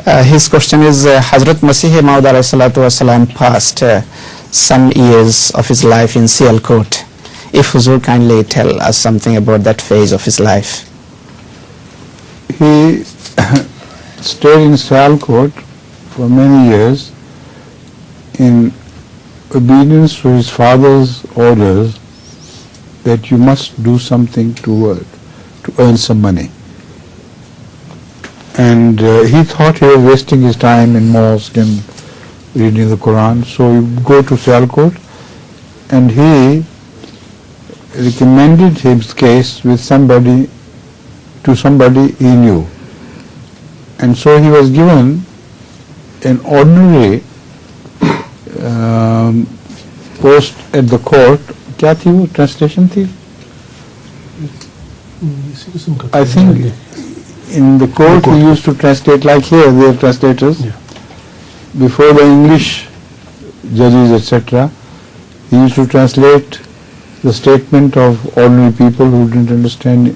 His question is, Hazrat Masih Maud alayhi salatu wasalam passed some years of his life in Sialkote. If Huzur kindly tell us something about that phase of his life. He stayed in Sialkote for many years in obedience to his father's orders that you must do something to earn some money. And he thought he was wasting his time in mosque and reading the Qur'an. So he go to Sialkote, and he recommended his case with somebody he knew. And so he was given an ordinary post at the court. क्या थी वो translation थी? I think in the court he used to translate, like here they are translators. Before the English judges etc., he used to translate the statement of ordinary people who didn't understand,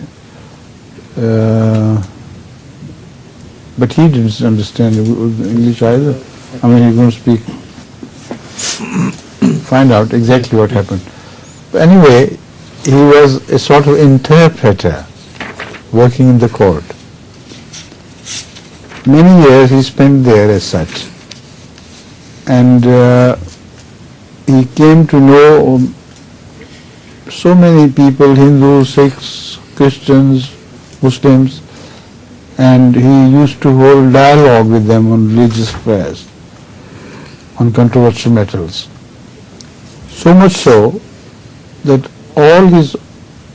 but he didn't understand English either. I mean, he's going to speak, find out exactly what happened. But anyway, he was a sort of interpreter working in the court. Many years he spent there as such, and he came to know so many people, Hindus, Sikhs, Christians, Muslims, and he used to hold dialogue with them on religious affairs, on controversial matters. So much so that all his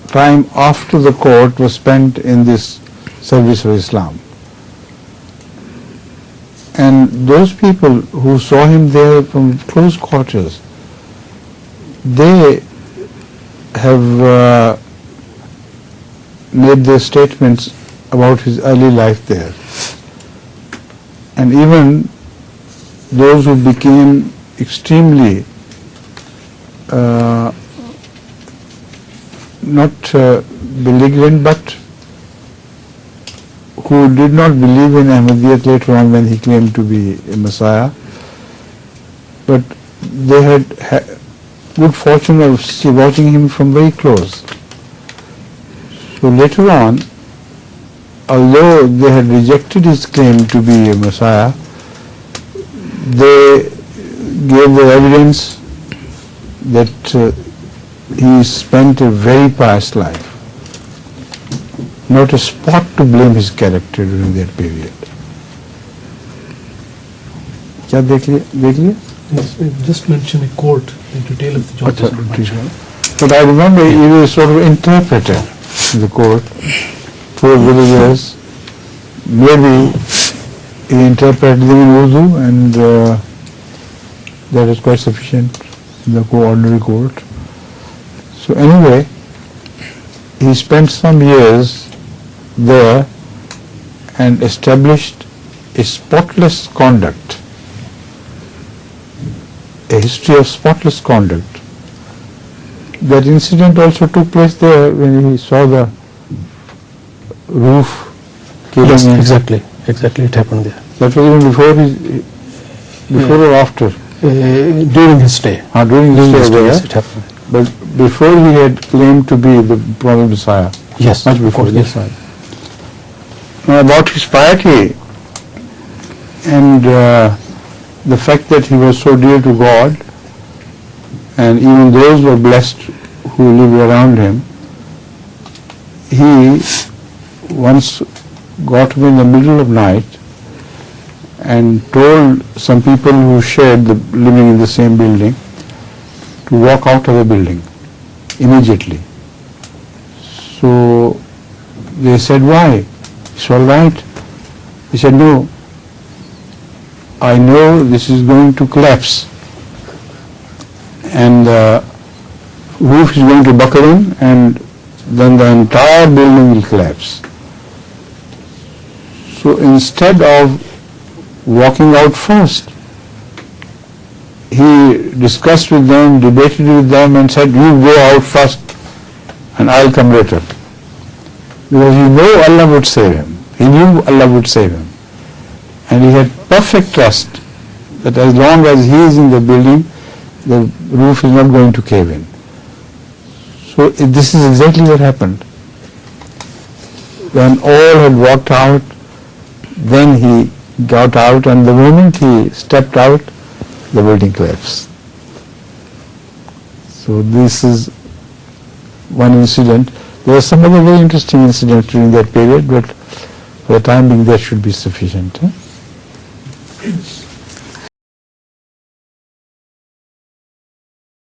time after the court was spent in this service of Islam. And those people who saw him there from close quarters, they have made their statements about his early life there. And even those who became extremely not belligerent, but who did not believe in Ahmediyya later on when he claimed to be a Messiah, but they had good fortune of watching him from very close. So later on, although they had rejected his claim to be a Messiah, they gave the evidence that he spent a very pious life. Not a spot to blame his character during that period. क्या देख लिया? Yes, just mention a court in detail of the judges. But I remember he was a sort of interpreter in the court for villagers. Maybe he interpreted them in Urdu, and that is quite sufficient in the ordinary court. So anyway, he spent some years there and established a spotless conduct, a history of spotless conduct. That incident also took place there when he saw the roof killing. Yes, exactly, it happened there. That was even before or after? During his stay. During his stay, yes, it happened. But before he had claimed to be the promised Messiah. Yes, much before. Yes. Now about his piety and the fact that he was so dear to God, and even those were blessed who lived around him, he once got up in the middle of night and told some people who shared living in the same building to walk out of the building immediately. So they said, why? It's all right. He said, no, I know this is going to collapse and the roof is going to buckle in, and then the entire building will collapse. So instead of walking out first, he discussed with them, debated with them, and said, you go out first and I'll come later. Because he knew Allah would save him. He knew Allah would save him. And he had perfect trust that as long as he is in the building, the roof is not going to cave in. So this is exactly what happened. When all had walked out, then he got out, and the moment he stepped out, the building collapsed. So this is one incident. There were some other very interesting incidents during that period, but for the time being that should be sufficient.